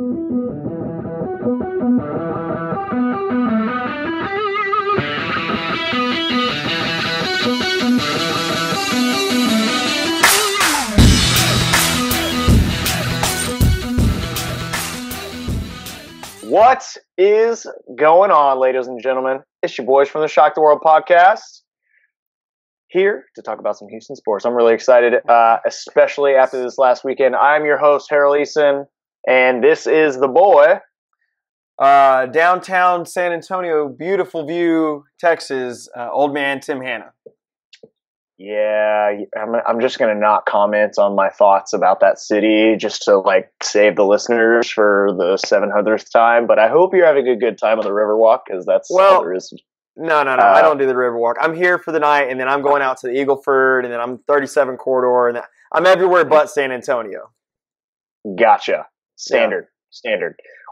What is going on, ladies and gentlemen? It's your boys from the ShockTheWorld podcast, here to talk about some Houston sports. I'm really excited, especially after this last weekend. I'm your host, Harold Eason, and this is the boy. Downtown San Antonio, beautiful view, Texas, old man Tim Hanna. Yeah, I'm just going to not comment on my thoughts about that city just to, save the listeners for the 700th time. But I hope you're having a good time on the Riverwalk, because that's all there is. No. I don't do the Riverwalk. I'm here for the night, and then I'm going out to the Eagleford, and then I'm 37 corridor, and I'm everywhere but San Antonio. Gotcha. Standard.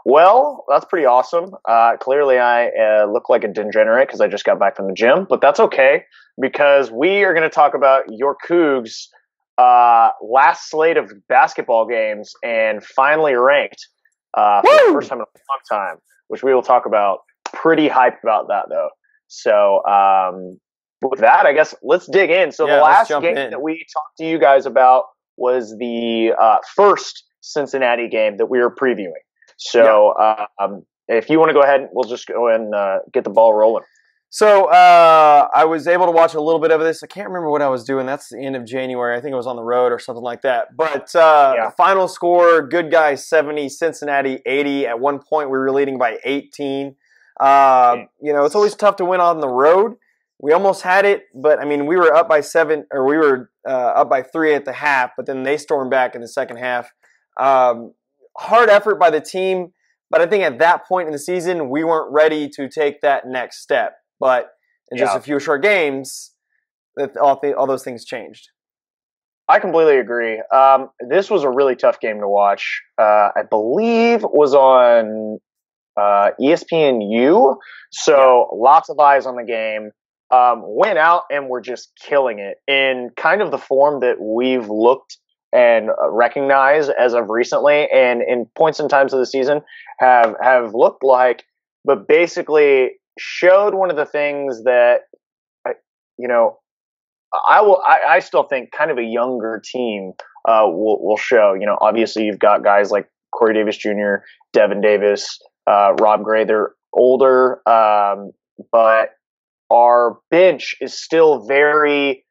Well, that's pretty awesome. Clearly, I look like a degenerate because I just got back from the gym, but that's okay because we are going to talk about your Coogs' last slate of basketball games and finally ranked for the first time in a long time, which we will talk about. Pretty hyped about that, though. So with that, I guess let's dig in. So the last game that we talked to you guys about was the first Cincinnati game that we were previewing. So if you want to go ahead, we'll just go and get the ball rolling. So I was able to watch a little bit of this. I can't remember what I was doing. That's the end of January. I think it was on the road or something like that. But the final score, Good Guys 70, Cincinnati 80. At one point, we were leading by 18. It's always tough to win on the road. We almost had it, but I mean, we were up by 7, or we were up by 3 at the half, but then they stormed back in the second half. Hard effort by the team, but I think at that point in the season, we weren't ready to take that next step. But in just a few short games, all those things changed. I completely agree. This was a really tough game to watch. I believe it was on ESPNU, so lots of eyes on the game. Went out and were just killing it in kind of the form that we've looked and recognized as of recently, and in points and times of the season have looked like, but basically showed one of the things that I still think kind of a younger team will show. Obviously you've got guys like Corey Davis Jr., Devin Davis, Rob Gray. They're older, but our bench is still very,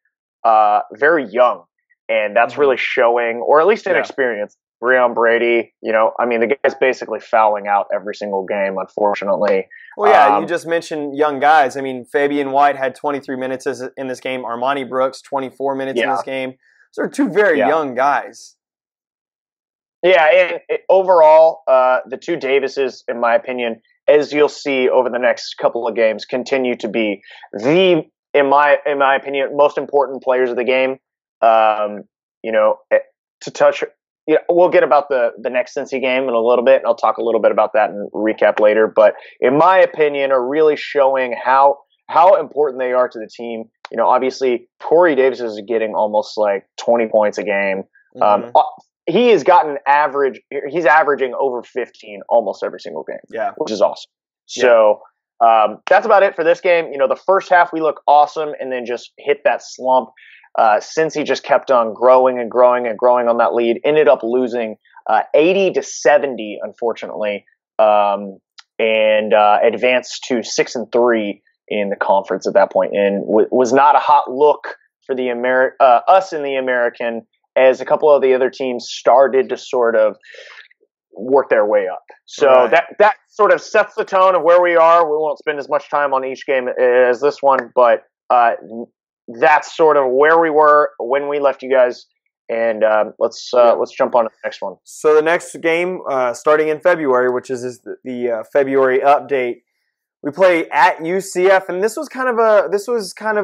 very young. And that's really showing, or at least inexperience. Breon Brady, the guy's basically fouling out every single game, unfortunately. Well, yeah, you just mentioned young guys. I mean, Fabian White had 23 minutes in this game. Armani Brooks, 24 minutes in this game. So they're two very young guys. Yeah, and overall, the two Davises, in my opinion, as you'll see over the next couple of games, continue to be in my opinion, most important players of the game. To touch, we'll get about the next Cincy game in a little bit, and I'll talk a little bit about that and recap later. But in my opinion, are really showing how important they are to the team. Obviously, Corey Davis is getting almost 20 points a game. He has gotten he's averaging over 15 almost every single game, which is awesome. So that's about it for this game. The first half we look awesome, and then just hit that slump. Since he just kept on growing on that lead, ended up losing 80-70, unfortunately, and advanced to 6-3 in the conference at that point, and was not a hot look for the us in the American, as a couple of the other teams started to sort of work their way up. So that sort of sets the tone of where we are. We won't spend as much time on each game as this one, but that's sort of where we were when we left you guys. And let's jump on to the next one. So the next game, starting in February, which is the February update, we play at UCF, and this was kind of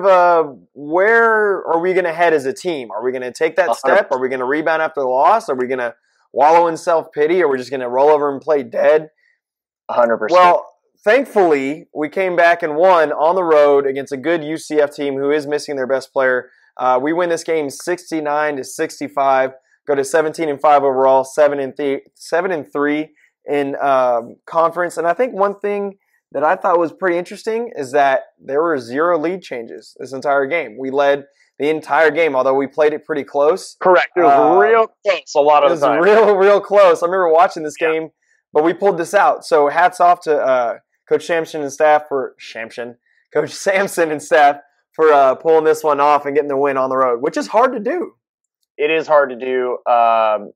a where are we going to head as a team? Are we going to take that step? Are we going to rebound after the loss? Are we going to wallow in self-pity? Are we just going to roll over and play dead? 100%. Well, thankfully, we came back and won on the road against a good UCF team who is missing their best player. We win this game 69-65, go to 17-5 overall, 7-3 in conference. And I think one thing that I thought was pretty interesting is that there were 0 lead changes this entire game. We led the entire game, although we played it pretty close. Correct. It was real close a lot of the time. It was real close. I remember watching this game, but we pulled this out. So hats off to Coach Samson and staff Coach Samson and staff for pulling this one off and getting the win on the road, which is hard to do. It is hard to do,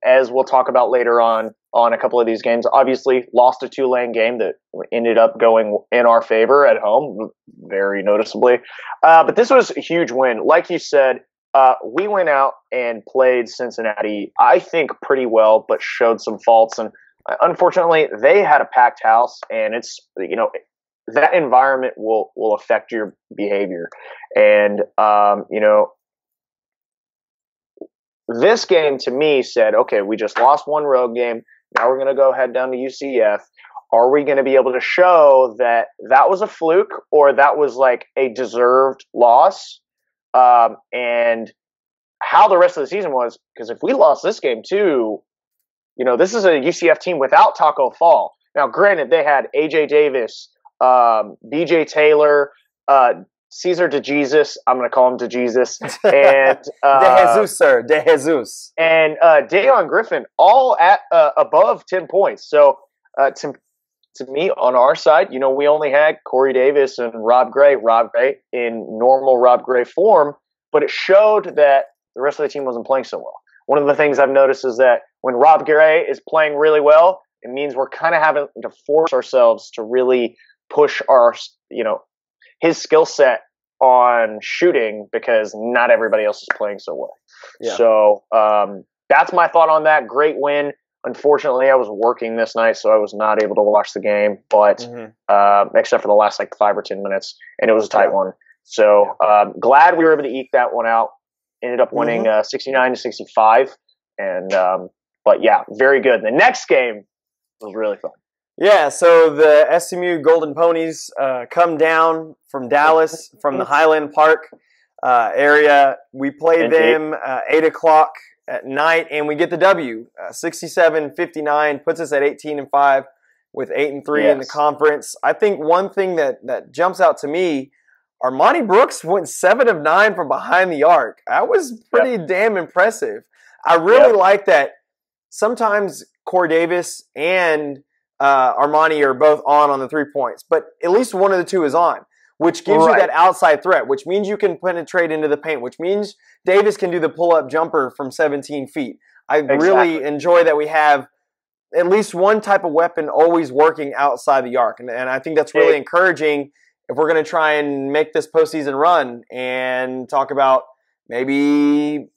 as we'll talk about later on a couple of these games. Obviously, lost a Tulane game that ended up going in our favor at home, very noticeably. But this was a huge win. Like you said, we went out and played Cincinnati, I think, pretty well, but showed some faults. And unfortunately, they had a packed house, and it's, that environment will affect your behavior. And, this game, to me, said, okay, we just lost one road game. Now we're going to go head down to UCF. Are we going to be able to show that that was a fluke or that was like a deserved loss? And how the rest of the season was, because if we lost this game too, this is a UCF team without Taco Fall. Now, granted, they had A.J. Davis, B.J. Taylor, Cesar DeJesus, I'm going to call him DeJesus, and De Jesus, and Dayon Griffin, all at above 10 points. So to me, on our side, we only had Corey Davis and Rob Gray in normal Rob Gray form, but it showed that the rest of the team wasn't playing so well. One of the things I've noticed is that when Rob Gray is playing really well, it means we're kind of having to force ourselves to really push our, his skill set on shooting because not everybody else is playing so well. Yeah. So that's my thought on that. Great win. Unfortunately, I was working this night, so I was not able to watch the game, but except for the last 5 or 10 minutes, and it was a tight one. So glad we were able to eke that one out. Ended up winning 69-65, and but yeah, very good. The next game was really fun. Yeah, so the SMU Golden Ponies come down from Dallas, from the Highland Park area. We played them 8 o'clock at night, and we get the W. 67-59 puts us at 18-5 with 8-3 in the conference. I think one thing that jumps out to me, Armani Brooks went 7 of 9 from behind the arc. That was pretty damn impressive. I really like that. Sometimes Corey Davis and Armani are both on the 3 points, but at least one of the two is on, which gives you that outside threat, which means you can penetrate into the paint, which means Davis can do the pull-up jumper from 17 feet. I really enjoy that we have at least one type of weapon always working outside the arc, and I think that's really encouraging if we're going to try and make this postseason run and talk about maybe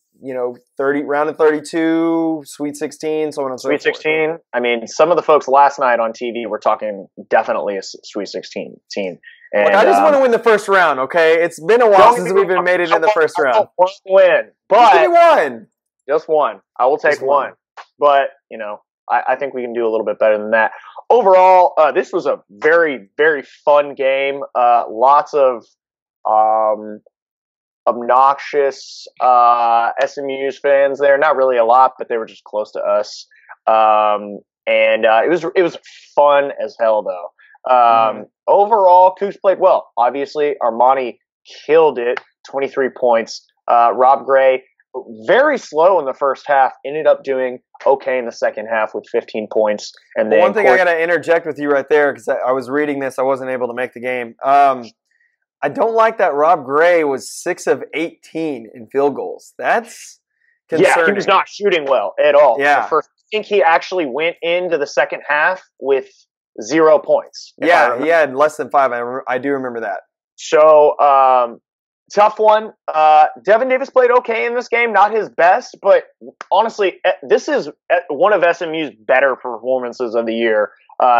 30 round of 32, Sweet 16, so on and so forth. Sweet 16. I mean, some of the folks last night on TV were talking definitely a Sweet 16 team. And, look, I just want to win the first round, okay? It's been a while since we've made it in the first round. One win, but one. Just one. I will take one. But I think we can do a little bit better than that. Overall, this was a very, very fun game. Lots of obnoxious SMU's fans there. Not really a lot, but they were just close to us. And it was fun as hell, though. Overall, Coogs played well. Obviously, Armani killed it, 23 points. Rob Gray, very slow in the first half, ended up doing okay in the second half with 15 points. And then one thing I got to interject with you right there, because I was reading this, I wasn't able to make the game. I don't like that Rob Gray was 6 of 18 in field goals. That's concerning. Yeah, he was not shooting well at all. Yeah. I think he actually went into the second half with 0 points. Yeah, he had less than 5. I do remember that. So, tough one. Devin Davis played okay in this game. Not his best, but honestly, this is one of SMU's better performances of the year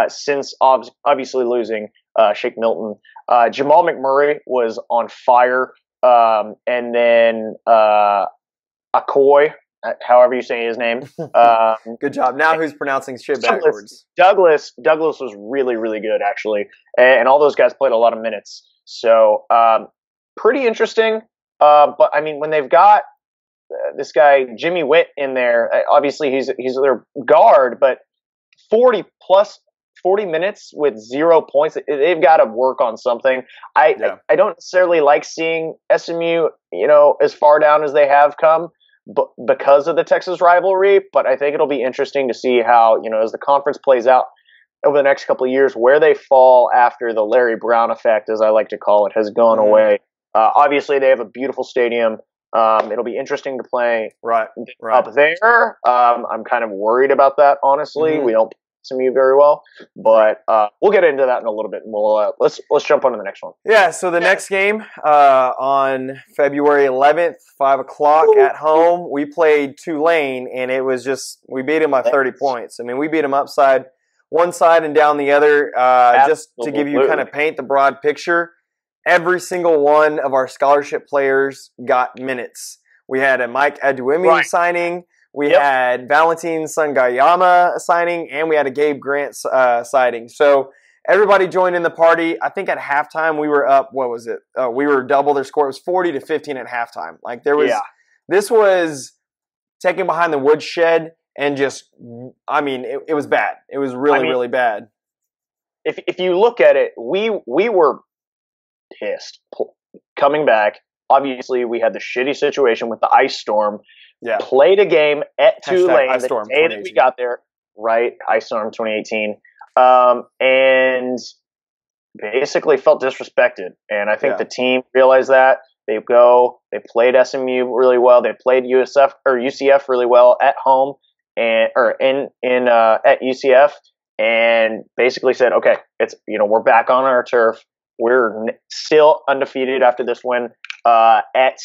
since obviously losing Shake Milton. Jamal McMurray was on fire. And then Akoy, however you say his name. Good job. Now who's pronouncing shit backwards? Douglas was really, really good, actually. And all those guys played a lot of minutes. So pretty interesting. But, I mean, when they've got this guy, Jimmy Witt, in there, obviously he's their guard, but 40 minutes with 0 points. They've got to work on something. I don't necessarily like seeing SMU, as far down as they have come, but because of the Texas rivalry. But I think it'll be interesting to see how, as the conference plays out over the next couple of years, where they fall after the Larry Brown effect, as I like to call it, has gone away. Obviously, they have a beautiful stadium. It'll be interesting to play up there. I'm kind of worried about that, honestly. We don't SMU very well, but we'll get into that in a little bit, and we'll let's jump on to the next one. Yeah, so the next game on February 11th, 5 o'clock at home, we played Tulane, and it was we beat them by 30 points. I mean, we beat them upside one side and down the other. Just to give you kind of paint the broad picture, every single one of our scholarship players got minutes. We had a Mike Aduemi signing. We had Valentin Sangayama signing, and we had a Gabe Grant signing. So everybody joined in the party. I think at halftime we were up, what was it? We were double their score. It was 40-15 at halftime. Like this was taken behind the woodshed and just, it was bad. It was really bad. If you look at it, we were pissed coming back. Obviously, we had the shitty situation with the ice storm. Yeah. Played a game at Tulane the day that we got there, right? Ice Storm 2018. And basically felt disrespected. And I think the team realized that. They played SMU really well. They played UCF really well at home at UCF, and basically said, okay, it's we're back on our turf. We're still undefeated after this win at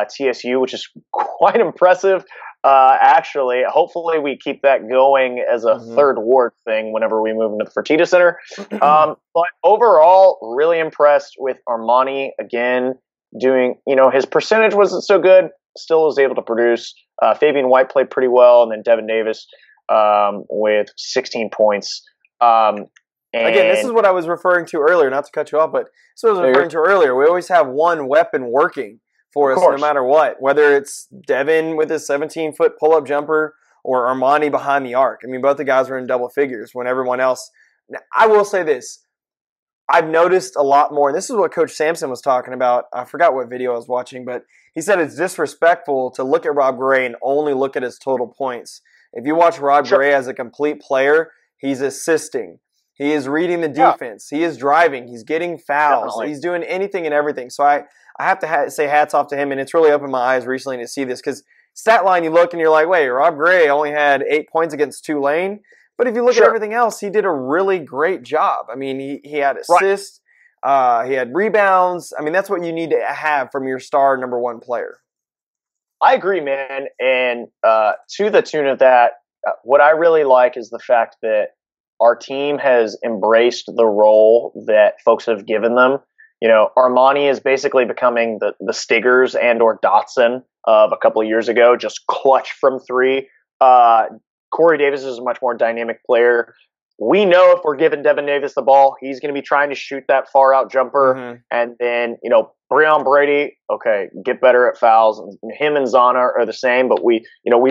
TSU, which is quite impressive, actually. Hopefully we keep that going as a third ward thing whenever we move into the Fertitta Center. But overall, really impressed with Armani again doing, his percentage wasn't so good, still was able to produce. Fabian White played pretty well, and then Devin Davis with 16 points. Again, this is what I was referring to earlier, not to cut you off, but this is what I was referring to earlier. We always have one weapon working for us no matter what, whether it's Devin with his 17-foot pull-up jumper or Armani behind the arc. I mean, both the guys were in double figures when everyone else. Now, I will say this. I've noticed a lot more, and this is what Coach Sampson was talking about. I forgot what video I was watching, but he said it's disrespectful to look at Rob Gray and only look at his total points. If you watch Rob Gray as a complete player, he's assisting. He is reading the defense. He is driving. He's getting fouls. Definitely. He's doing anything and everything. So I have to say hats off to him, and it's really opened my eyes recently to see this because stat line, you look and you're like, wait, Rob Gray only had 8 points against Tulane. But if you look at everything else, he did a really great job. I mean, he had assists. He had rebounds. I mean, that's what you need to have from your star number one player. I agree, man. And to the tune of that, what I really like is the fact that our team has embraced the role that folks have given them. Armani is basically becoming the Stiggers and or Dotson of a couple of years ago, just clutch from three. Corey Davis is a much more dynamic player. We know if we're giving Devin Davis the ball, he's going to be trying to shoot that far out jumper. And then, Breon Brady, okay, get better at fouls. Him and Zana are the same, but we've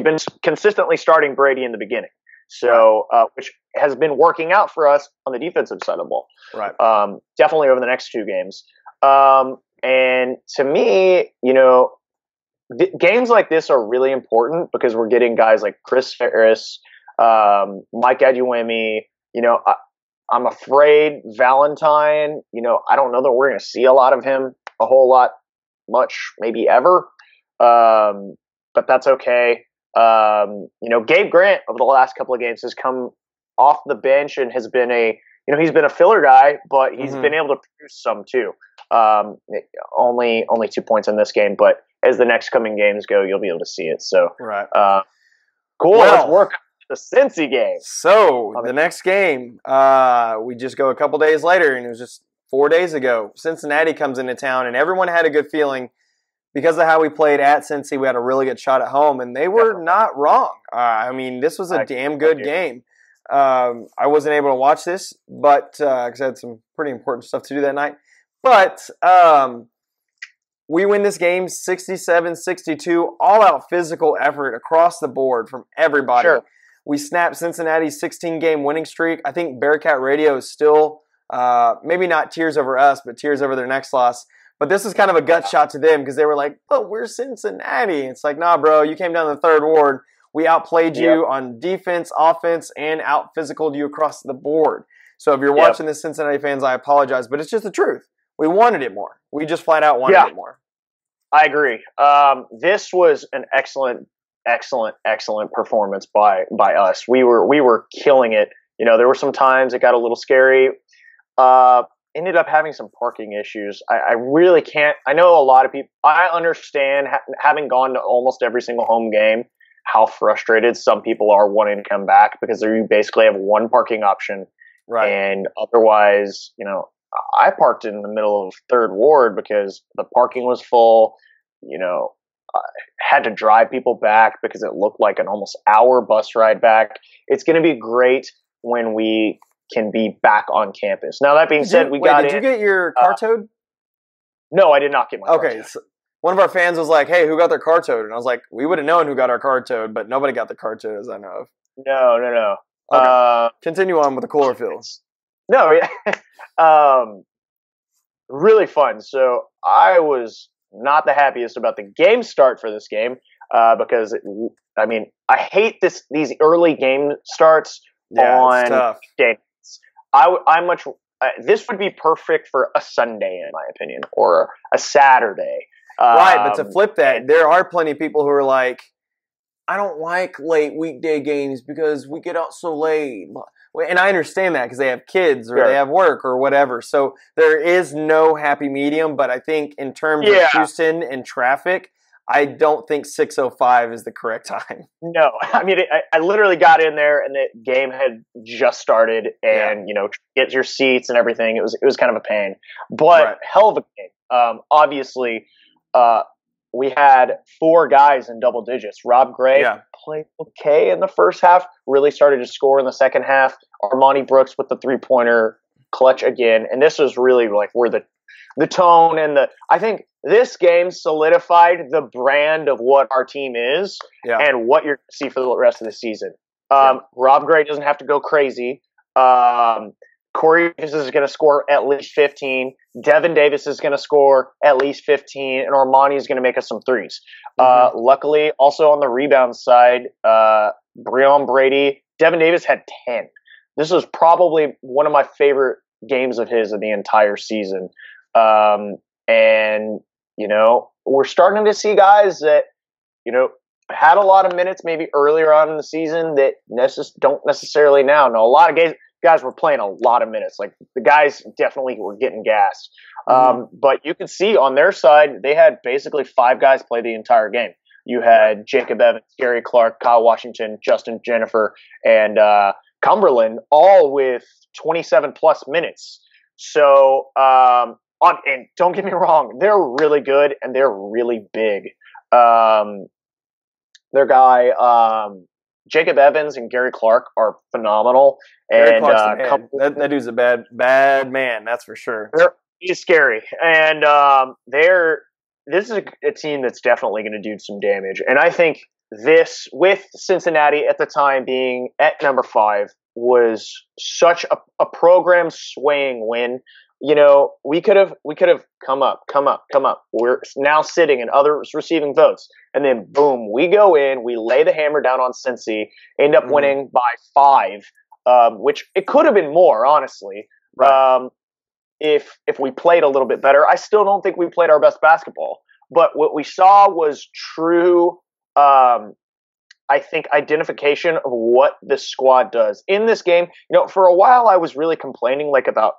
been consistently starting Brady in the beginning. So, which has been working out for us on the defensive side of the ball. Right. Definitely over the next 2 games. And to me, games like this are really important because we're getting guys like Chris Ferris, Mike Aduemi. I'm afraid Valentine, I don't know that we're going to see a lot of him a whole lot, much, maybe ever. But that's okay. Gabe Grant over the last couple of games has come off the bench and has been he's been a filler guy, but he's been able to produce some too. Only 2 points in this game, but as the next coming games go, you'll be able to see it. So, cool. Well, let's work on the Cincy game. So the next game, we just go a couple days later, and it was just 4 days ago. Cincinnati comes into town, and everyone had a good feeling. Because of how we played at Cincy, we had a really good shot at home, and they were not wrong. This was a damn good game. I wasn't able to watch this, but because I had some pretty important stuff to do that night. But we win this game 67-62, all-out physical effort across the board from everybody. We snapped Cincinnati's 16-game winning streak. I think Bearcat Radio is still maybe not tears over us, but tears over their next loss. But this is kind of a gut shot to them because they were like, "But we're Cincinnati." It's like, nah, bro, you came down the third ward. We outplayed you on defense, offense, and out-physicaled you across the board. So if you're watching this, Cincinnati fans, I apologize, but it's just the truth. We wanted it more. We just flat out wanted it more. I agree. This was an excellent performance by us. We were killing it. You know, there were some times it got a little scary. Ended up having some parking issues. I really can't. I know a lot of people. I understand having gone to almost every single home game, how frustrated some people are wanting to come back because you basically have one parking option, right? And otherwise, you know, I parked in the middle of Third Ward because the parking was full. You know, I had to drive people back because it looked like an almost hour bus ride back. It's going to be great when we can be back on campus. Now, that being said, did you get your car towed? No, I did not get my car towed. So one of our fans was like, "Hey, who got their car towed?" And I was like, "We would have known who got our car towed, but nobody got the car towed as I know of." No. Okay. Continue on with the chlorophyll. No, really fun. So I was not the happiest about the game start for this game because, I hate these early game starts on games. This would be perfect for a Sunday, in my opinion, or a Saturday. Right, but to flip that, there are plenty of people who are like, I don't like late weekday games because we get out so late. And I understand that because they have kids or they have work or whatever. So there is no happy medium. But I think in terms of Houston and traffic, I don't think 6:05 is the correct time. No, I mean, I literally got in there and the game had just started, and you know, get your seats and everything. It was kind of a pain, but hell of a game. Obviously, we had 4 guys in double digits. Rob Gray played okay in the first half. Really started to score in the second half. Armani Brooks with the 3-pointer, clutch again, and this was really like where the tone and I think this game solidified the brand of what our team is and what you're going to see for the rest of the season. Rob Gray doesn't have to go crazy. Corey Davis is going to score at least 15. Devin Davis is going to score at least 15. And Armani is going to make us some threes. Luckily, also on the rebound side, Breon Brady, Devin Davis had 10. This was probably one of my favorite games of his of the entire season. And, you know, we're starting to see guys that, you know, had a lot of minutes maybe earlier on in the season that don't necessarily now. No, a lot of guys were playing a lot of minutes. Like the guys definitely were getting gassed. But you could see on their side, they had basically 5 guys play the entire game. You had Jacob Evans, Gary Clark, Kyle Washington, Justin Jennifer, and Cumberland, all with 27 plus minutes. So, and don't get me wrong, they're really good and they're really big. Their guy, Jacob Evans and Gary Clark are phenomenal. Gary Clark's that dude's a bad man, that's for sure. He's scary. And this is a team that's definitely going to do some damage. And I think this, with Cincinnati at the time being at number 5, was such a program swaying win. You know, we could have come up. We're now sitting and others receiving votes. And then boom, we go in, we lay the hammer down on Cincy, end up winning by 5, which it could have been more, honestly. If we played a little bit better. I still don't think we played our best basketball. But what we saw was true, I think, identification of what this squad does. In this game, you know, for a while I was really complaining about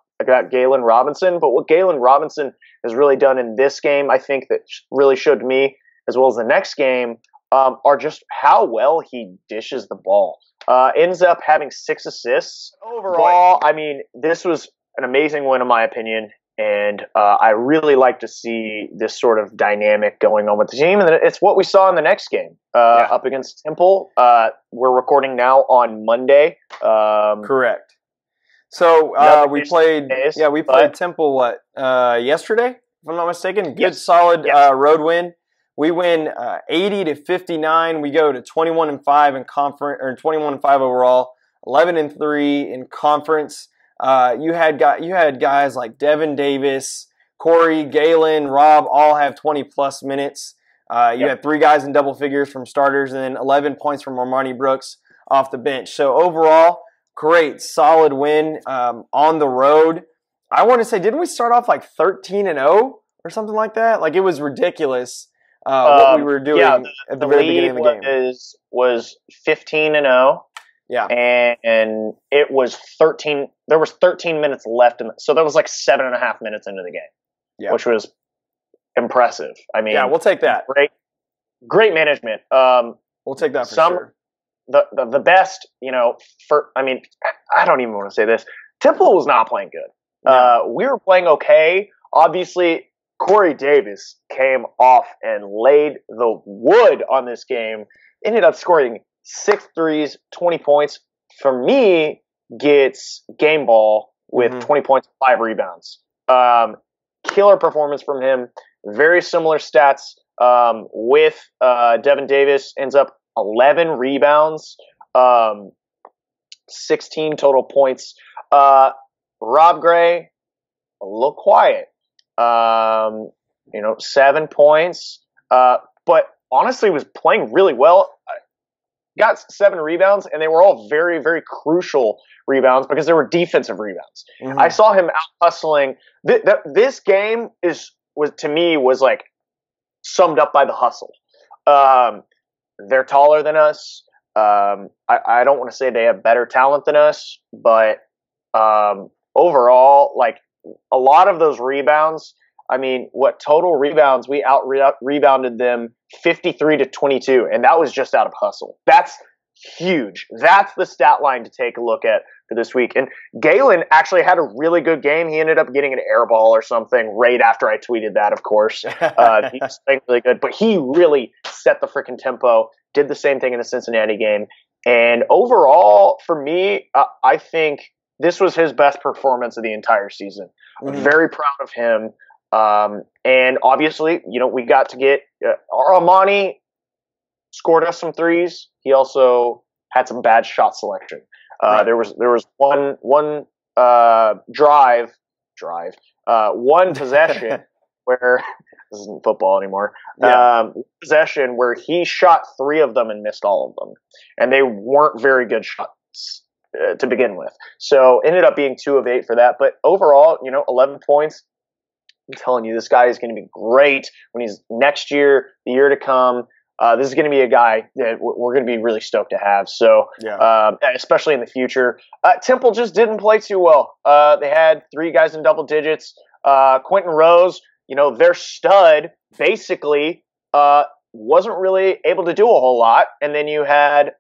Galen Robinson, but what Galen Robinson has really done in this game, I think that really showed me, as well as the next game, are just how well he dishes the ball. Ends up having 6 assists. Overall, I mean, this was an amazing win in my opinion, and I really like to see this sort of dynamic going on with the team, and it's what we saw in the next game up against Temple. We're recording now on Monday. Correct. So we played Temple yesterday, if I'm not mistaken. Good solid road win. We win 80-59. We go to 21-5 in conference, or 21-5 overall, 11-3 in conference. You had guys like Devin Davis, Corey, Galen, Rob all have 20-plus minutes. You had 3 guys in double figures from starters, and then 11 points from Armani Brooks off the bench. So overall, great, solid win on the road. I want to say, didn't we start off like 13-0 or something like that? Like, it was ridiculous. What we were doing at the very beginning of the game was 15-0. Yeah, and it was 13. There was 13 minutes left, so there was like 7.5 minutes into the game, which was impressive. I mean, we'll take that. Great management. We'll take that for sure. The best, I don't even want to say this. Temple was not playing good. No. We were playing okay. Obviously, Corey Davis came off and laid the wood on this game. Ended up scoring 6 threes, 20 points. For me, gets game ball with 20 points, 5 rebounds. Killer performance from him. Very similar stats with Devin Davis. Ends up 11 rebounds, 16 total points. Rob Gray, a little quiet. 7 points. But honestly was playing really well. Got 7 rebounds, and they were all very, very crucial rebounds because they were defensive rebounds. Mm-hmm. I saw him out hustling. This game was like summed up by the hustle. They're taller than us. I don't want to say they have better talent than us, but overall, like a lot of those rebounds, I mean, what total rebounds, we rebounded them 53-22, and that was just out of hustle. That's huge. That's the stat line to take a look at for this week. And Galen actually had a really good game. He ended up getting an air ball or something right after I tweeted that, of course. He was playing really good, but he really set the freaking tempo, did the same thing in the Cincinnati game. And overall, for me, I think this was his best performance of the entire season. I'm very proud of him. And obviously, we got to get Armani scored us some threes. He also had some bad shot selection. There was one one possession where this isn't football anymore. Possession where he shot 3 of them and missed all of them, and they weren't very good shots to begin with. So ended up being 2 of 8 for that. But overall, 11 points. I'm telling you, this guy is going to be great when he's next year, the year to come. This is going to be a guy that we're going to be really stoked to have. So, especially in the future. Temple just didn't play too well. They had 3 guys in double digits. Quentin Rose, their stud, basically wasn't really able to do a whole lot. And then you had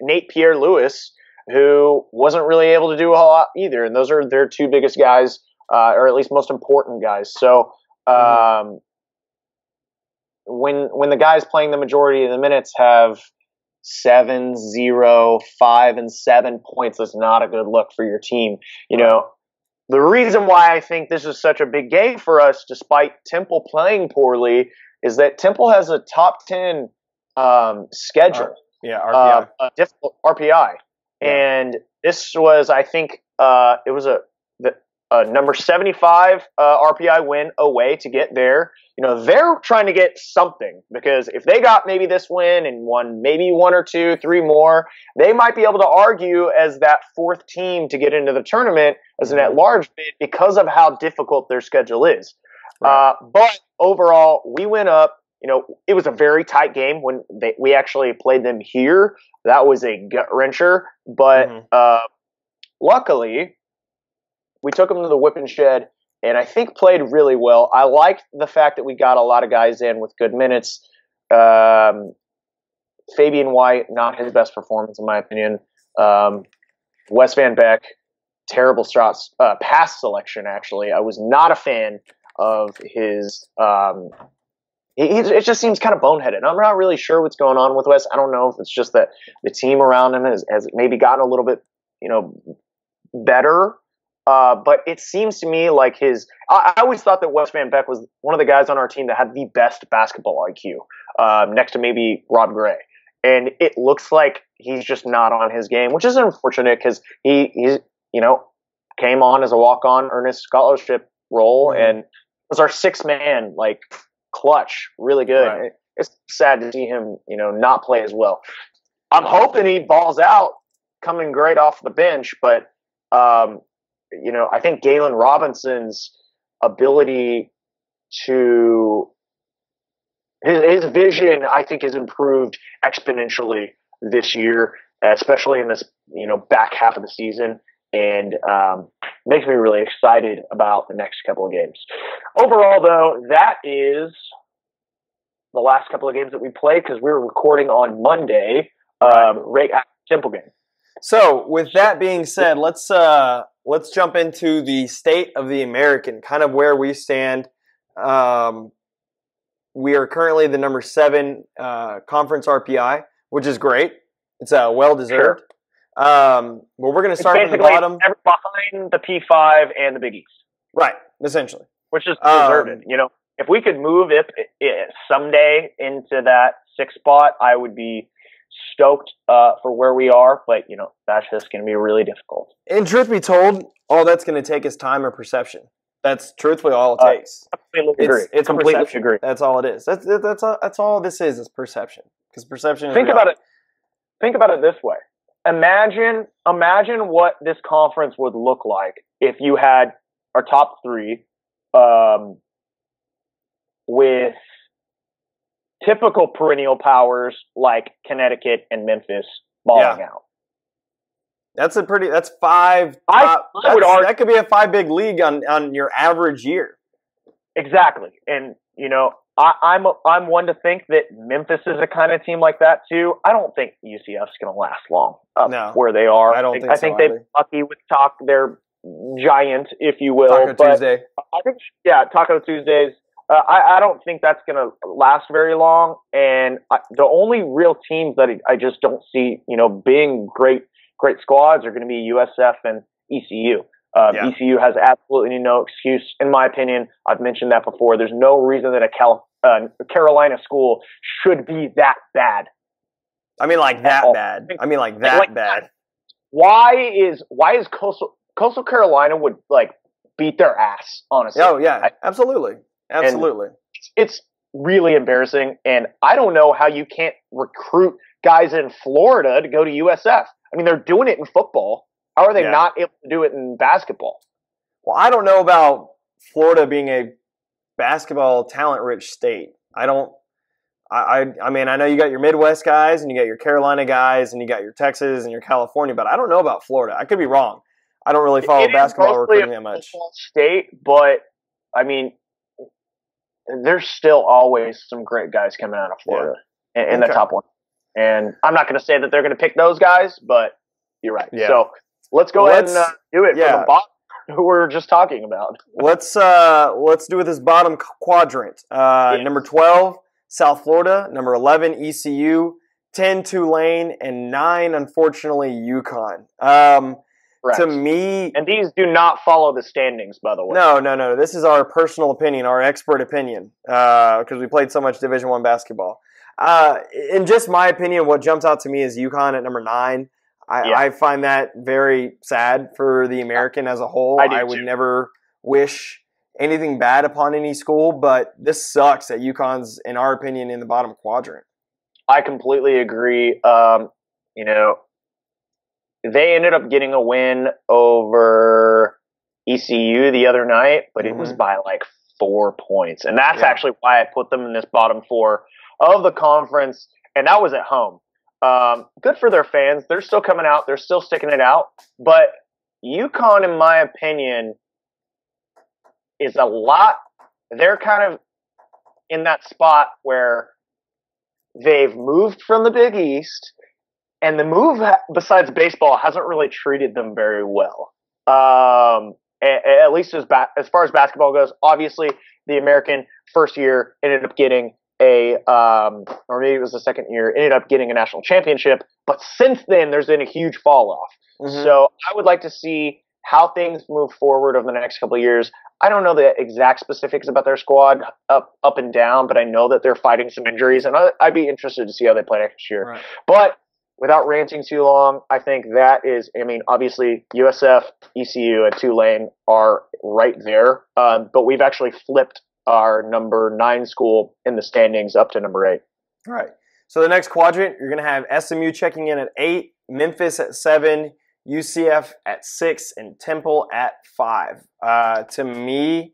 Nate Pierre-Louis, who wasn't really able to do a whole lot either. And those are their 2 biggest guys. Or at least most important guys. So when the guys playing the majority of the minutes have 7, 0, 5, and 7 points, that's not a good look for your team. The reason why I think this is such a big game for us, despite Temple playing poorly, is that Temple has a top 10 schedule. RPI. Difficult RPI. Yeah. And this was, I think, it was a number 75 RPI win away to get there. They're trying to get something, because if they got maybe this win and won maybe 1 or 2, 3 more, they might be able to argue as that 4th team to get into the tournament as an at-large bid because of how difficult their schedule is. Right. But overall, we went up. It was a very tight game when we actually played them here. That was a gut-wrencher, but luckily, we took them to the whipping shed, and I think played really well. I liked the fact that we got a lot of guys in with good minutes. Fabian White, not his best performance, in my opinion. Wes Van Beck, terrible shots. Pass selection, actually. I was not a fan of his it just seems kind of boneheaded. I'm not really sure what's going on with Wes. I don't know if it's just that the team around him has maybe gotten a little bit, better. But it seems to me like I always thought that Wes Van Beek was one of the guys on our team that had the best basketball IQ, next to maybe Rob Gray. And it looks like he's just not on his game, which is unfortunate because he's came on as a walk-on earnest scholarship role and was our sixth man, like clutch, really good. Right. It's sad to see him, not play as well. I'm hoping he balls out, coming great off the bench, but I think Galen Robinson's ability to his vision, I think, has improved exponentially this year, especially in this back half of the season, and makes me really excited about the next couple of games. Overall, though, that is the last couple of games that we played because we were recording on Monday, right after Temple game. So, with that being said, let's jump into the state of the American, kind of where we stand. We are currently the number 7 conference RPI, which is great. It's well-deserved. Sure. But we're going to start from the bottom. Behind the P5 and the Big East. Right, essentially. Which is deserved. If we could move it someday into that 6th spot, I would be stoked for where we are. But, that's just going to be really difficult. And truth be told, all that's going to take is time or perception. That's truthfully all it takes. It's completely perception. Agree. That's all it is. That's all this is perception. Because perception is Think about it this way. Imagine what this conference would look like if you had our top 3 with typical perennial powers like Connecticut and Memphis balling out. That's 5. That could be a 5 big league on your average year. Exactly. And, I'm one to think that Memphis is a kind of team like that too. I don't think UCF's going to last long where they are. I think they're lucky with their giant, if you will. Taco Tuesday. I think, Taco Tuesdays. I don't think that's going to last very long. And the only real teams that I just don't see, being great squads are going to be USF and ECU. ECU has absolutely no excuse, in my opinion. I've mentioned that before. There's no reason that a Carolina school should be that bad. I mean, like that bad. Bad. Why is Coastal Carolina would beat their ass? Honestly. Oh yeah, absolutely. It's really embarrassing, and I don't know how you can't recruit guys in Florida to go to USF. I mean, they're doing it in football. How are they not able to do it in basketball? Well, I don't know about Florida being a basketball talent-rich state. I mean, I know you got your Midwest guys, and you got your Carolina guys, and you got your Texas and your California, but I don't know about Florida. I could be wrong. I don't really follow basketball recruiting that much. State, but I mean, there's still always some great guys coming out of Florida in the top one. And I'm not going to say that they're going to pick those guys, but you're right. Yeah. So let's go ahead and do it for the bottom who we were just talking about. Let's do this bottom quadrant. Number 12, South Florida. Number 11, ECU. 10, Tulane. And 9, unfortunately, UConn. To me... And these do not follow the standings, by the way. No. This is our personal opinion, our expert opinion, because we played so much Division I basketball. In just my opinion, what jumps out to me is UConn at number 9. I find that very sad for the American as a whole. I would never wish anything bad upon any school, but this sucks that UConn's, in our opinion, in the bottom quadrant. I completely agree. They ended up getting a win over ECU the other night, but it was by 4 points. And that's actually why I put them in this bottom 4 of the conference, and that was at home. Good for their fans. They're still coming out. They're still sticking it out. But UConn, in my opinion, is a lot. They're kind of in that spot where they've moved from the Big East, and the move, besides baseball, hasn't really treated them very well. At least as far as basketball goes. Obviously, the American first year ended up getting or maybe it was the second year, ended up getting a national championship. But since then, there's been a huge fall off. So I would like to see how things move forward over the next couple of years. I don't know the exact specifics about their squad up and down, but I know that they're fighting some injuries, and I'd be interested to see how they play next year. Right. But without ranting too long, I think that is, I mean, obviously USF, ECU, and Tulane are right there, but we've actually flipped our number 9 school in the standings up to number 8. All right. So the next quadrant, you're going to have SMU checking in at 8, Memphis at 7, UCF at 6, and Temple at 5. To me,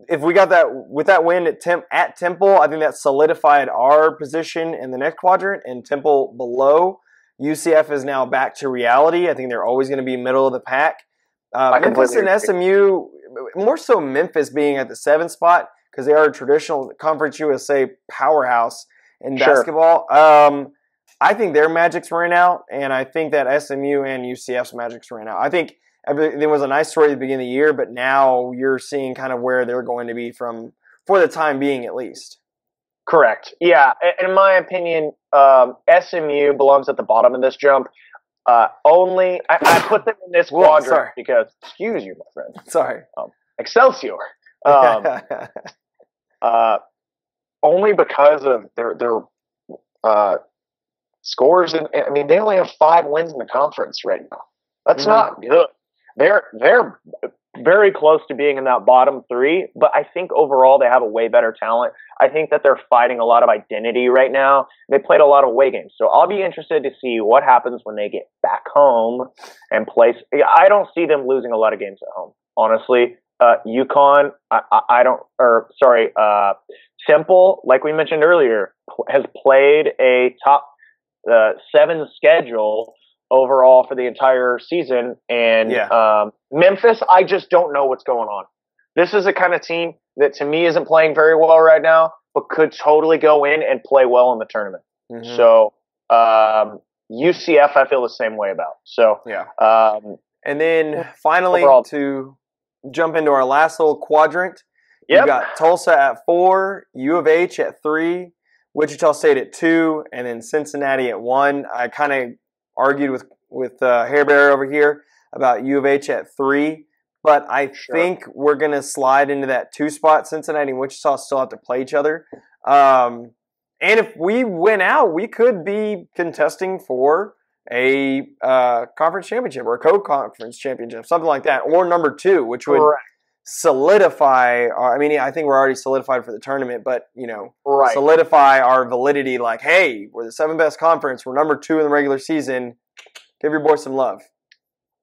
if we got that with that win at Temple, I think that solidified our position in the next quadrant, and Temple below. UCF is now back to reality. I think they're always going to be middle of the pack. Memphis and SMU, more so Memphis being at the 7th spot because they are a traditional Conference USA powerhouse in basketball. I think their magic's ran out, and I think that SMU and UCF's magic's ran out. I think there was a nice story at the beginning of the year, but now you're seeing kind of where they're going to be for the time being at least. Correct. Yeah. In my opinion, SMU belongs at the bottom of this jump. I put them in this quadrant because, excuse you, my friend. Sorry. Excelsior. Only because of their scores, and I mean they only have 5 wins in the conference right now. That's not good. They're very close to being in that bottom 3, but I think overall they have a way better talent. I think that they're fighting a lot of identity right now. They played a lot of away games, so I'll be interested to see what happens when they get back home and play. I don't see them losing a lot of games at home, honestly. UConn, Temple, like we mentioned earlier, has played a top 7 schedule overall for the entire season. And Memphis, I just don't know what's going on. This is a kind of team that to me isn't playing very well right now, but could totally go in and play well in the tournament. Mm-hmm. So UCF, I feel the same way about. So and then finally overall, to jump into our last little quadrant, you've got Tulsa at 4, U of H at 3, Wichita State at 2, and then Cincinnati at 1. I kind of argued with Hair Bear over here about U of H at 3, but I think we're going to slide into that 2 spot. Cincinnati and Wichita still have to play each other. And if we win out, we could be contesting for a conference championship or a co-conference championship, something like that, or number 2, which would solidify. I think we're already solidified for the tournament, but solidify our validity. Like, hey, we're the 7th best conference. We're number 2 in the regular season. Give your boys some love.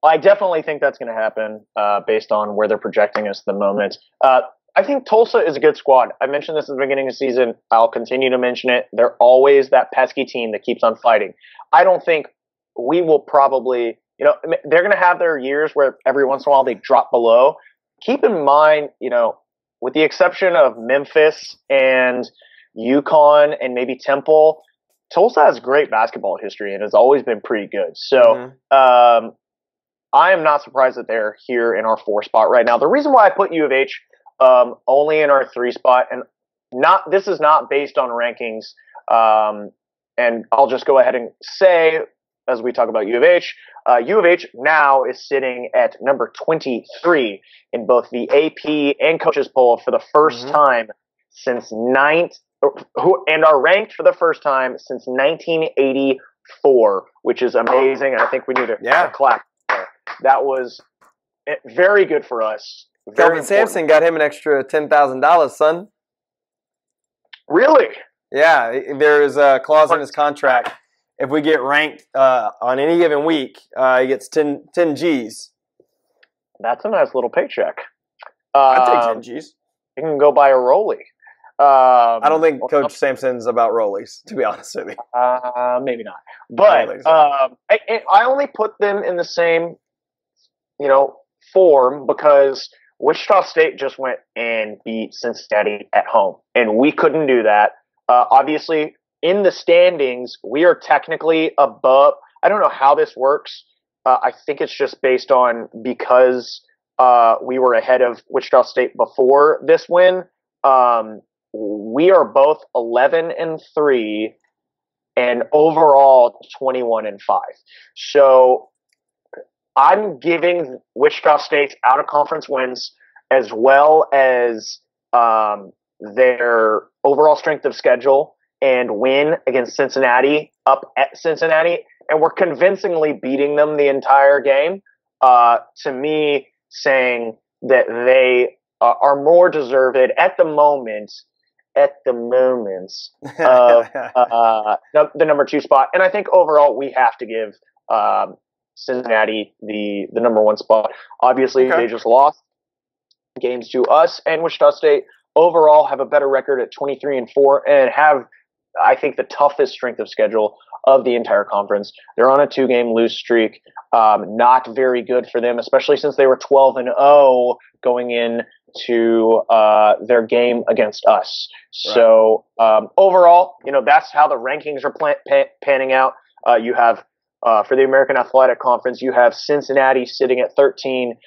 I definitely think that's going to happen based on where they're projecting us at the moment. I think Tulsa is a good squad. I mentioned this at the beginning of the season. I'll continue to mention it. They're always that pesky team that keeps on fighting. I don't think we will probably, they're going to have their years where every once in a while they drop below. Keep in mind, with the exception of Memphis and UConn and maybe Temple, Tulsa has great basketball history and has always been pretty good. So I am not surprised that they're here in our 4 spot right now. The reason why I put U of H only in our 3 spot, and this is not based on rankings, and I'll just go ahead and say, as we talk about U of H now is sitting at number 23 in both the AP and coaches poll for the first time since and are ranked for the first time since 1984, which is amazing. And I think we need to clap. That was very good for us. Kelvin Sampson got him an extra $10,000, son. Really? Yeah, there is a clause in his contract. If we get ranked on any given week, he gets 10 G's. That's a nice little paycheck. I'd take 10 G's. You can go buy a Rollie. I don't think Coach Sampson's about Rollies, to be honest with you. Maybe not. But I only put them in the same, form because Wichita State just went and beat Cincinnati at home, and we couldn't do that. Obviously, in the standings, we are technically above. I don't know how this works. I think it's just based on because we were ahead of Wichita State before this win. We are both 11-3 and overall 21-5. So I'm giving Wichita State's out-of-conference wins as well as their overall strength of schedule and win against Cincinnati up at Cincinnati, and we're convincingly beating them the entire game. To me, saying that they are more deserved at the moment of the number 2 spot, and I think overall we have to give Cincinnati the number 1 spot. Obviously, They just lost games to us, and Wichita State overall have a better record at 23-4 and have, I think, the toughest strength of schedule of the entire conference. They're on a 2-game lose streak. Not very good for them, especially since they were 12-0 going into their game against us. Right. So overall, that's how the rankings are panning out. You have for the American Athletic Conference, you have Cincinnati sitting at 11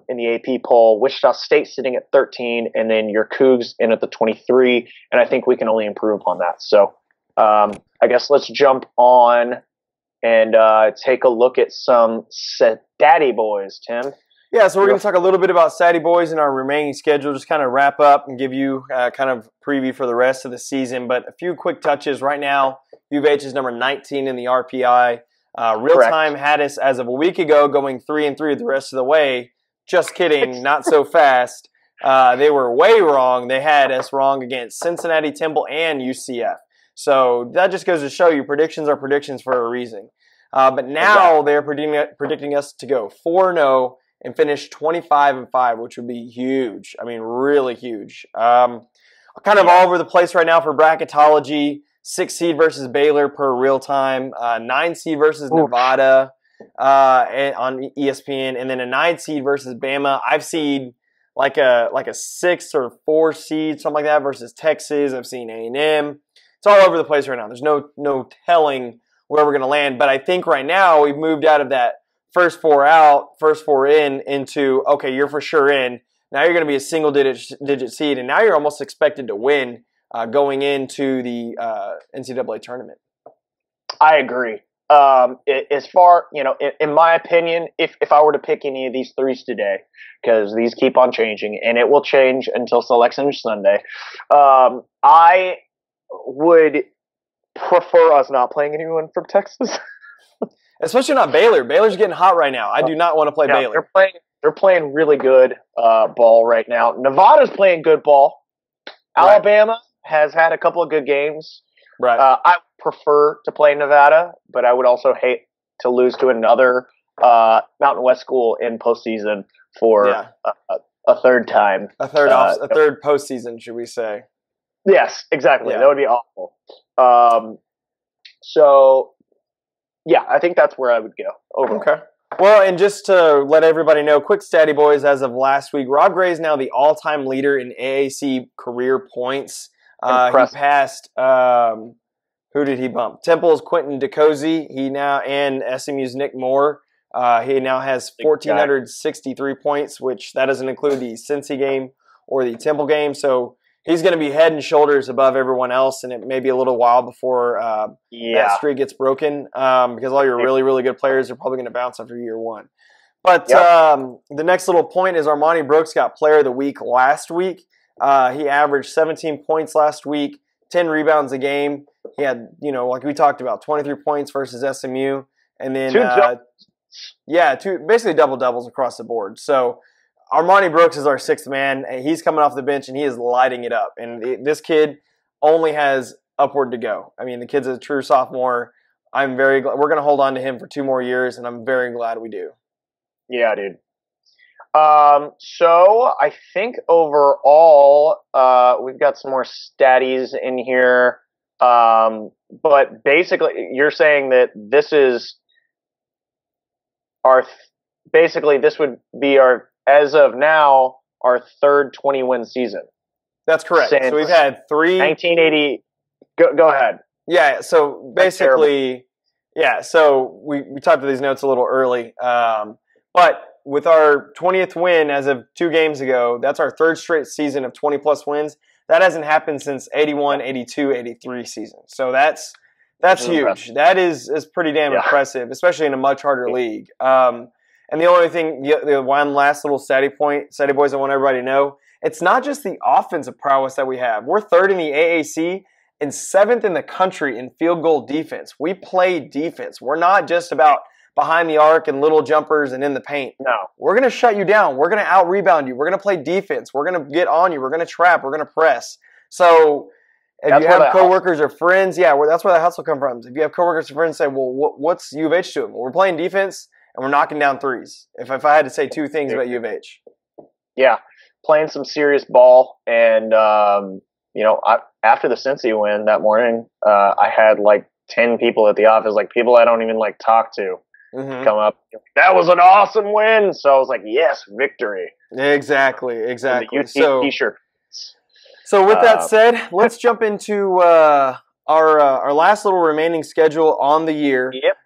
in the AP poll, Wichita State sitting at 13, and then your Coogs in at the 23. And I think we can only improve upon that. So I guess let's jump on and take a look at some Daddy boys, Tim. Yeah, so we're going to talk a little bit about Sadie boys in our remaining schedule, just kind of wrap up and give you kind of preview for the rest of the season. But a few quick touches. Right now, U of H is number 19 in the RPI. Real Time had us as of a week ago going 3-3 the rest of the way. Just kidding, not so fast. They were way wrong. They had us wrong against Cincinnati, Temple, and UCF. So that just goes to show you predictions are predictions for a reason. But now they're predicting us to go 4-0 and finish 25-5, which would be huge. I mean, really huge. Kind of all over the place right now for bracketology. 6 seed versus Baylor per Real Time. 9 seed versus Nevada on ESPN, and then a 9 seed versus Bama. I've seen like a 6 or 4 seed, something like that, versus Texas. I've seen A&M. It's all over the place right now. There's no telling where we're going to land. But I think right now we've moved out of that first 4 out, first 4 in into, okay, you're for sure in. Now you're going to be a single-digit seed, and now you're almost expected to win going into the NCAA tournament. I agree. As far, in my opinion, if I were to pick any of these threes today, because these keep on changing, and it will change until Selection Sunday, I would prefer us not playing anyone from Texas. Especially not Baylor. Baylor's getting hot right now. I do not want to play Baylor. They're playing really good ball right now. Nevada's playing good ball. Right. Alabama has had a couple of good games. Right. I prefer to play Nevada, but I would also hate to lose to another Mountain West school in postseason for a third time. A third postseason, should we say? Yes, exactly. Yeah. That would be awful. I think that's where I would go overall. Okay. Well, and just to let everybody know, quick Statty Boys, as of last week, Rob Gray is now the all-time leader in AAC career points. He passed, who did he bump? Temple's Quentin DeCozy, and SMU's Nick Moore. He now has 1,463 points, which that doesn't include the Cincy game or the Temple game. So he's going to be head and shoulders above everyone else, and it may be a little while before that streak gets broken because all your really, really good players are probably going to bounce after year one. But the next little point is Armani Brooks got Player of the Week last week. He averaged 17 points last week, 10 rebounds a game. He had, like we talked about, 23 points versus SMU. And then, basically double-doubles across the board. So Armani Brooks is our 6th man. He's coming off the bench, and he is lighting it up. And this kid only has upward to go. I mean, the kid's a true sophomore. I'm very glad. We're going to hold on to him for 2 more years, and I'm very glad we do. Yeah, dude. So I think overall, we've got some more statties in here. But basically, you're saying that this is this would be as of now, our 3rd 20-win season. That's correct. So we've had 3. 1980. Go ahead. Yeah. So basically, so we typed these notes a little early. But with our 20th win as of 2 games ago, that's our 3rd straight season of 20-plus wins. That hasn't happened since 81, 82, 83 season. So that's That's huge. Impressive. That is pretty damn impressive, especially in a much harder league. And the only thing, the one last little Sadie boys, I want everybody to know, it's not just the offensive prowess that we have. We're third in the AAC and seventh in the country in field goal defense. We play defense. We're not just about behind the arc and little jumpers and in the paint. No. We're going to shut you down. We're going to out-rebound you. We're going to play defense. We're going to get on you. We're going to trap. We're going to press. So if you have coworkers or friends, that's where the hustle comes from. If you have coworkers or friends say, well, what's U of H doing? Well, we're playing defense and we're knocking down threes. If I had to say two things about U of H. Yeah, playing some serious ball. And, after the Cincy win that morning, I had like 10 people at the office, like people I don't even like talk to, come up. That was an awesome win. So I was like, yes, victory. Exactly. The UT t-shirt. So with that said, let's jump into our last little remaining schedule on the year. Yep.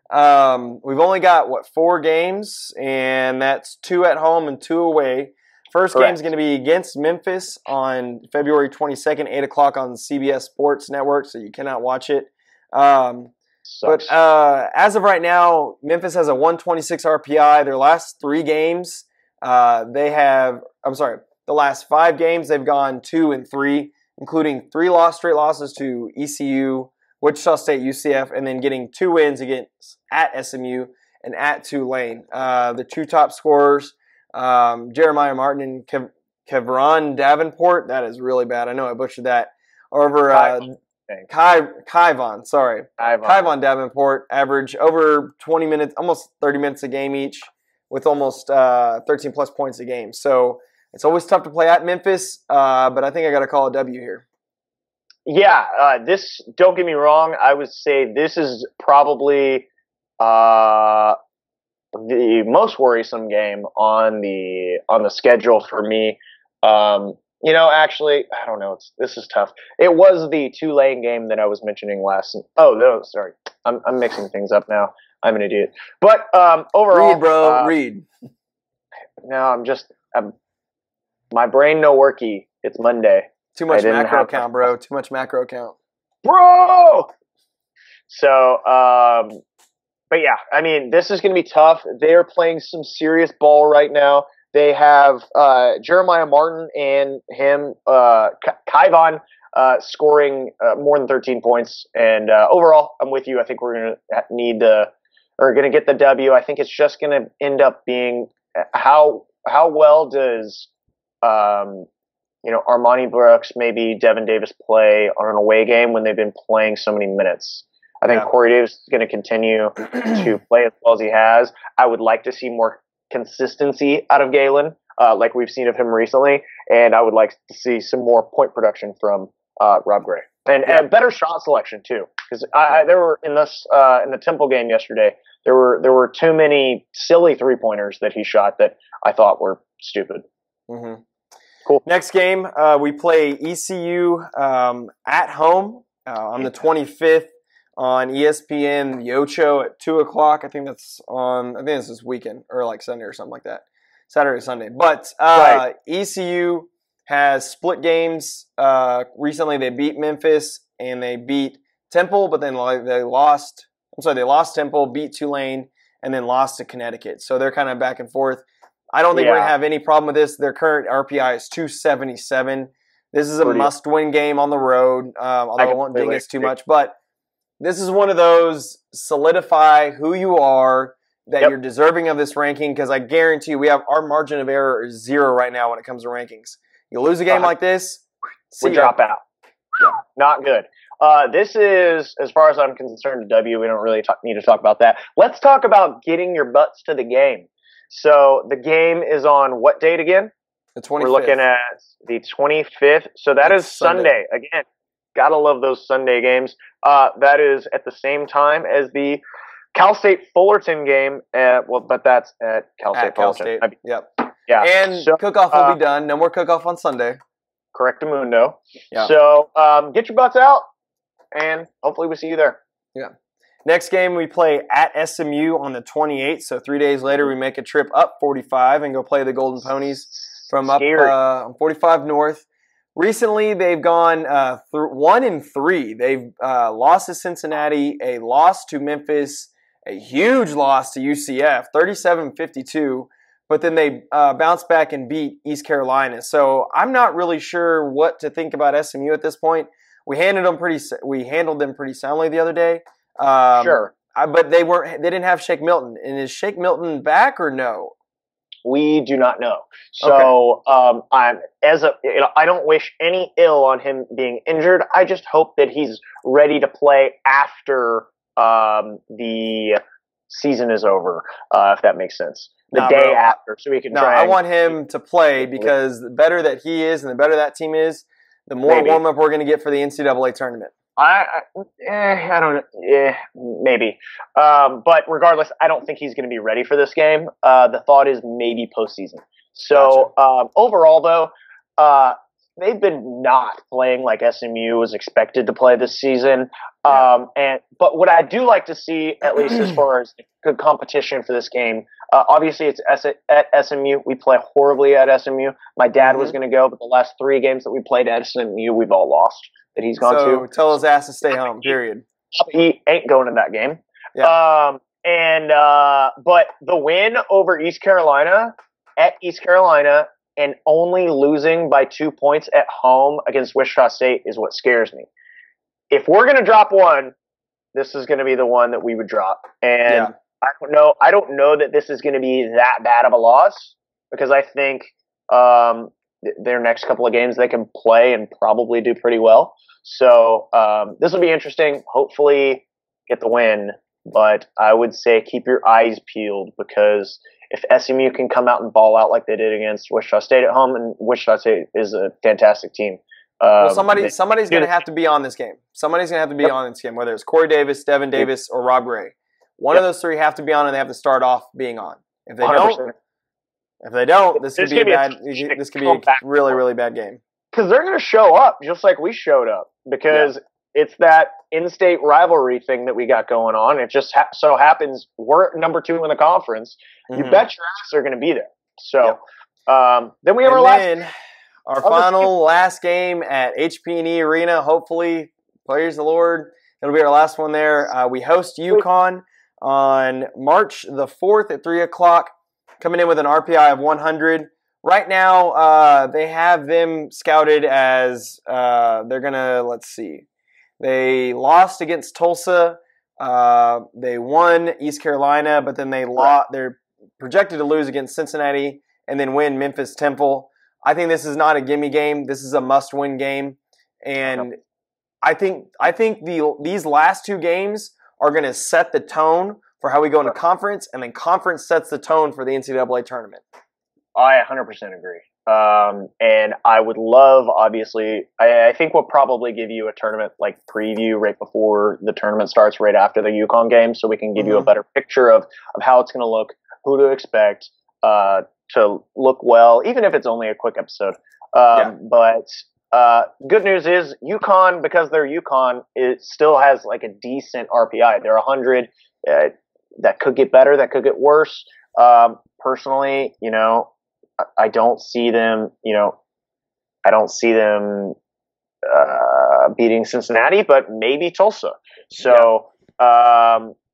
We've only got, 4 games, and that's 2 at home and 2 away. First game is going to be against Memphis on February 22nd, 8 o'clock on CBS Sports Network, so you cannot watch it. But as of right now, Memphis has a 126 RPI. Their last 3 games, the last 5 games, they've gone 2-3, including 3 straight losses to ECU, Wichita State, UCF, and then getting 2 wins against at SMU and at Tulane. The 2 top scorers, Jeremiah Martin and Kevron Davenport. That is really bad. I know I butchered that. Over Kyvon Davenport, average over 20 minutes, almost 30 minutes a game each, with almost 13-plus points a game. So it's always tough to play at Memphis, but I think I got to call a W here. Yeah, don't get me wrong, I would say this is probably the most worrisome game on the schedule for me. Actually, I don't know. This is tough. It was the Tulane game that I was mentioning last. Oh no, sorry, I'm mixing things up now. I'm an idiot. But overall, read, bro, read. No, my brain no worky. It's Monday. Too much macro count, bro. Too much macro count, bro. So, but yeah, I mean, this is going to be tough. They're playing some serious ball right now. They have Jeremiah Martin and him, Kyvon, scoring more than 13 points. And overall, I'm with you. I think we're going to get the W. I think it's just going to end up being how well does Armani Brooks, maybe Devin Davis play on an away game when they've been playing so many minutes. I think Corey Davis is going to continue to play as well as he has. I would like to see more consistency out of Galen, like we've seen of him recently, and I would like to see some more point production from Rob Gray and better shot selection too. Because there were in the Temple game yesterday, there were too many silly 3-pointers that he shot that I thought were stupid. Mm-hmm. Cool. Next game, we play ECU at home on the 25th on ESPN The Ocho at 2 o'clock. I think this is weekend or like Sunday or something like that. Saturday, Sunday. But ECU has split games. Recently they beat Memphis and they beat Temple, but then they lost. They lost Temple, beat Tulane, and then lost to Connecticut. So they're kind of back and forth. I don't think we're going to have any problem with this. Their current RPI is 277. This is a must-win game on the road, although I won't ding this too much. But this is one of those solidify who you are, that you're deserving of this ranking, because I guarantee you our margin of error is 0 right now when it comes to rankings. You lose a game like this, we drop out. Yeah, not good. This is, as far as I'm concerned, a W. We don't really need to talk about that. Let's talk about getting your butts to the game. So the game is on what date again? The 25th. We're looking at the 25th. So that's Sunday. Again, gotta love those Sunday games. That is at the same time as the Cal State Fullerton game. But that's at Cal State Fullerton. Yep. Yeah. And cook-off will be done. No more cook-off on Sunday. Correctamundo. Yeah. So get your butts out, and hopefully we see you there. Yeah. Next game, we play at SMU on the 28th. So 3 days later, we make a trip up 45 and go play the Golden Ponies from up on 45 North. Recently, they've gone through 1-3. They've lost to Cincinnati, a loss to Memphis, a huge loss to UCF, 37-52. But then they bounced back and beat East Carolina. So I'm not really sure what to think about SMU at this point. We handled them pretty soundly the other day. Sure. But they didn't have Shake Milton. And is Shake Milton back or no? We do not know. So I don't wish any ill on him being injured. I just hope that he's ready to play after the season is over, if that makes sense. The day after, so we can try. I want him to play because the better that he is and the better that team is, the more warm up we're going to get for the NCAA tournament. I don't know. Maybe. But regardless, I don't think he's going to be ready for this game. The thought is maybe postseason. So overall, though, they've been not playing like SMU was expected to play this season. But what I do like to see, at least as far as good competition for this game, obviously it's at SMU. We play horribly at SMU. My dad was going to go, but the last 3 games that we played at SMU, we've all lost. That he's gone to. So tell his ass to stay home, period. He ain't going to that game. Yeah. But the win over East Carolina, at East Carolina, and only losing by 2 points at home against Wichita State is what scares me. If we're going to drop one, this is going to be the one that we would drop. And I don't know that this is going to be that bad of a loss, because I think their next couple of games they can play and probably do pretty well. So this will be interesting. Hopefully get the win, but I would say keep your eyes peeled, because if SMU can come out and ball out like they did against Wichita State at home, and Wichita State is a fantastic team. Well, somebody's going to have to be on this game. Somebody's going to have to be on this game, whether it's Corey Davis, Devin Davis, or Rob Gray. One of those 3 have to be on, and they have to start off being on. If they don't, this could be a bad. This could be a really, really bad game. Because they're going to show up just like we showed up, because it's that in-state rivalry thing that we got going on. It just so happens we're number 2 in the conference. You bet your ass they're going to be there. So then we have our last game at HP&E Arena. Hopefully, praise the Lord, it'll be our last one there. We host UConn on March the 4th at 3 o'clock, coming in with an RPI of 100. Right now, they have them scouted as they're going to, let's see. They lost against Tulsa. They won East Carolina, but then they're projected to lose against Cincinnati and then win Memphis Temple. I think this is not a gimme game. This is a must-win game. And I think these last 2 games are going to set the tone for how we go into conference, and then conference sets the tone for the NCAA tournament. I 100% agree. And I would love, obviously, I think we'll probably give you a tournament like preview right before the tournament starts, right after the UConn game, so we can give you a better picture of how it's going to look, who to expect to look well, even if it's only a quick episode. But good news is UConn, because they're UConn, it still has like a decent RPI. They're 100. That could get better. That could get worse. Personally, I don't see them, beating Cincinnati, but maybe Tulsa. So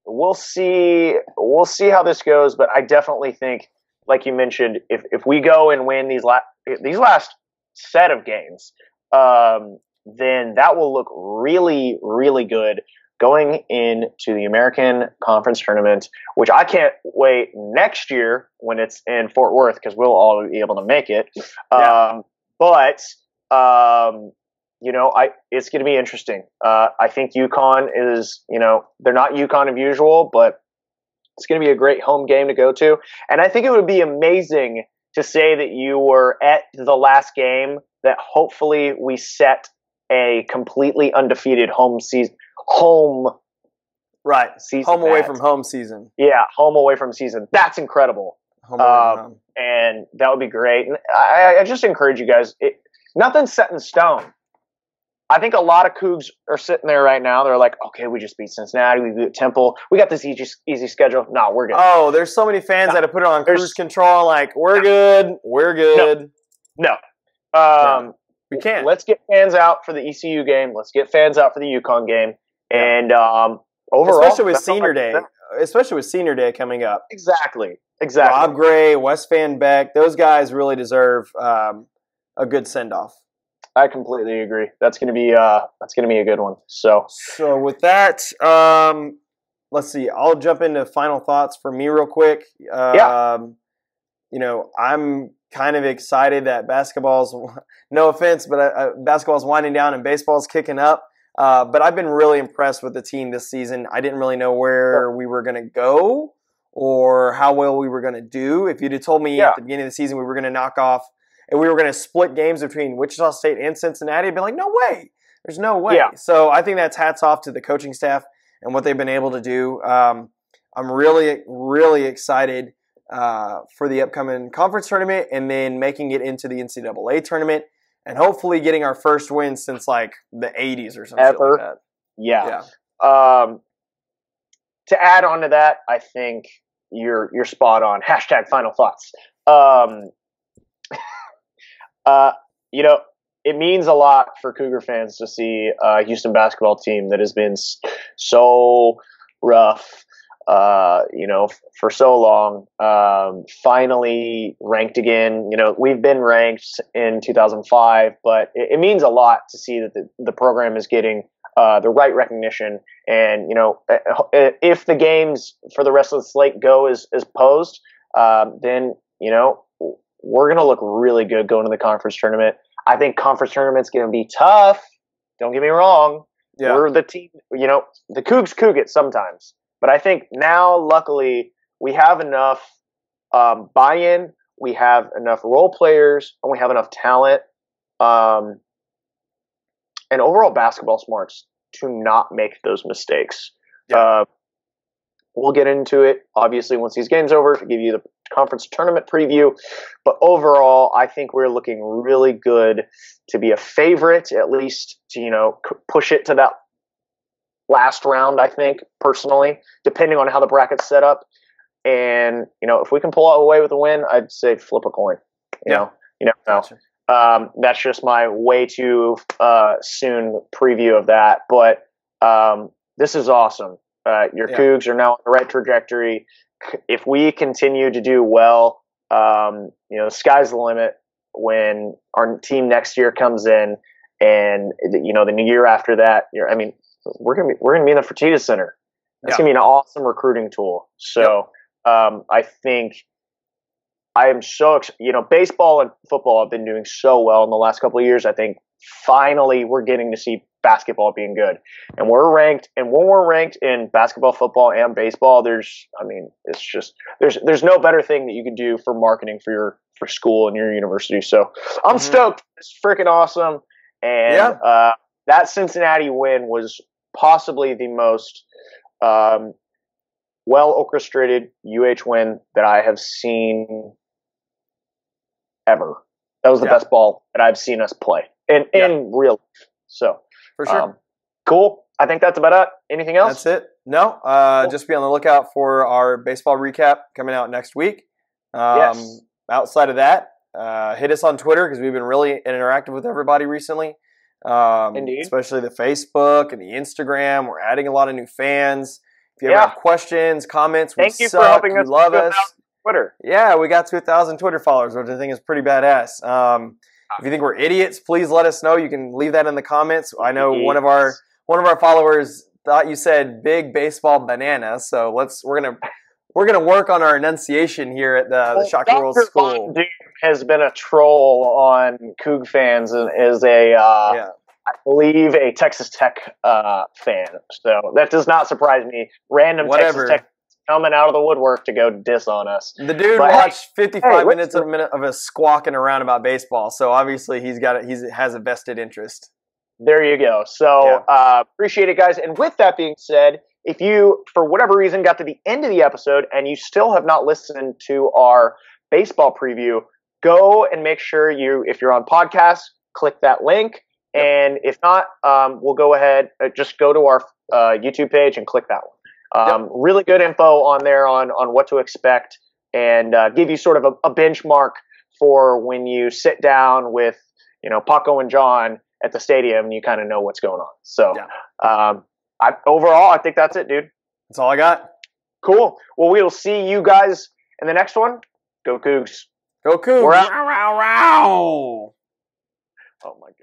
we'll see how this goes. But I definitely think, like you mentioned, if we go and win these last set of games, then that will look really, really good going into the American Conference Tournament, which I can't wait next year when it's in Fort Worth, because we'll all be able to make it. But it's going to be interesting. I think UConn is, they're not UConn of usual, but it's going to be a great home game to go to. And I think it would be amazing to say that you were at the last game, that hopefully we set a completely undefeated home season. Home away from home season. Yeah, home away from season. That's incredible. And that would be great. And I just encourage you guys. Nothing's set in stone. I think a lot of Coogs are sitting there right now. They're like, okay, we just beat Cincinnati. We beat Temple. We got this easy schedule. No, we're good. Oh, there's so many fans that have put it on cruise control. Like, we're good. We're good. No. We can. Let's get fans out for the ECU game. Let's get fans out for the UConn game. And overall, especially with Senior Day coming up. Exactly. Rob Gray, Wes Van Beck, those guys really deserve a good send off. I completely agree. That's gonna be a good one. So with that, let's see. I'll jump into final thoughts for me real quick. I'm kind of excited that basketball's, no offense, but basketball's winding down and baseball's kicking up. But I've been really impressed with the team this season. I didn't really know where we were going to go or how well we were going to do. If you'd have told me at the beginning of the season we were going to knock off and we were going to split games between Wichita State and Cincinnati, I'd be like, no way. There's no way. Yeah. So I think that's hats off to the coaching staff and what they've been able to do. I'm really, really excited for the upcoming conference tournament and then making it into the NCAA tournament and hopefully getting our first win since like the 80s or something like that. Yeah. To add on to that, I think you're spot on. # final thoughts. It means a lot for Cougar fans to see a Houston basketball team that has been so rough, for so long, finally ranked again. We've been ranked in 2005, but it means a lot to see that the program is getting the right recognition. And, if the games for the rest of the slate go as posed, then, we're going to look really good going to the conference tournament. I think conference tournament's going to be tough. Don't get me wrong. Yeah. We're the team, the Coogs coug it sometimes. But I think now, luckily, we have enough buy-in, we have enough role players, and we have enough talent and overall basketball smarts to not make those mistakes. Yeah. We'll get into it, obviously, once these games over to give you the conference tournament preview. But overall, I think we're looking really good to be a favorite, at least to, push it to that last round, I think, personally, depending on how the bracket's set up. And, if we can pull away with a win, I'd say flip a coin. Gotcha. That's just my way too soon preview of that. But this is awesome. Your Cougs are now on the right trajectory. If we continue to do well, the sky's the limit when our team next year comes in, and the year after that, we're gonna be in the Fertitta Center. It's gonna be an awesome recruiting tool. So I think I am so baseball and football have been doing so well in the last couple of years. I think finally we're getting to see basketball being good, and we're ranked. And when we're ranked in basketball, football, and baseball, there's no better thing that you can do for marketing for school and your university. So I'm stoked. It's freaking awesome. And that Cincinnati win was possibly the most well-orchestrated UH win that I have seen ever. That was the best ball that I've seen us play in real life. So, for sure. Cool. I think that's about it. Anything else? That's it. No. Cool. Just be on the lookout for our baseball recap coming out next week. Yes. Outside of that, hit us on Twitter because we've been really interactive with everybody recently. Indeed. Especially the Facebook and the Instagram. We're adding a lot of new fans. If you ever have questions, comments, thank you for helping us. Love us. Twitter. Yeah, we got to 1,000 Twitter followers, which I think is pretty badass. If you think we're idiots, please let us know. You can leave that in the comments. I know one of our followers thought you said big baseball banana, so we're gonna work on our enunciation here at the ShockTheWorld School. Dude has been a troll on Coug fans and is I believe a Texas Tech fan. So that does not surprise me. Random Texas Tech coming out of the woodwork to go diss on us. The dude watched 55 minutes of us squawking around about baseball, so obviously he has a vested interest. There you go. So appreciate it, guys. And with that being said, if you, for whatever reason, got to the end of the episode and you still have not listened to our baseball preview, go and make sure if you're on podcast, click that link. And if not, we'll go ahead, just go to our YouTube page and click that one. Really good info on there on what to expect and give you sort of a benchmark for when you sit down with Paco and John at the stadium, and you kind of know what's going on. So, overall, I think that's it, dude. That's all I got. Cool. Well, we will see you guys in the next one. Go Coogs. Go Coogs. We're out. Oh, my God.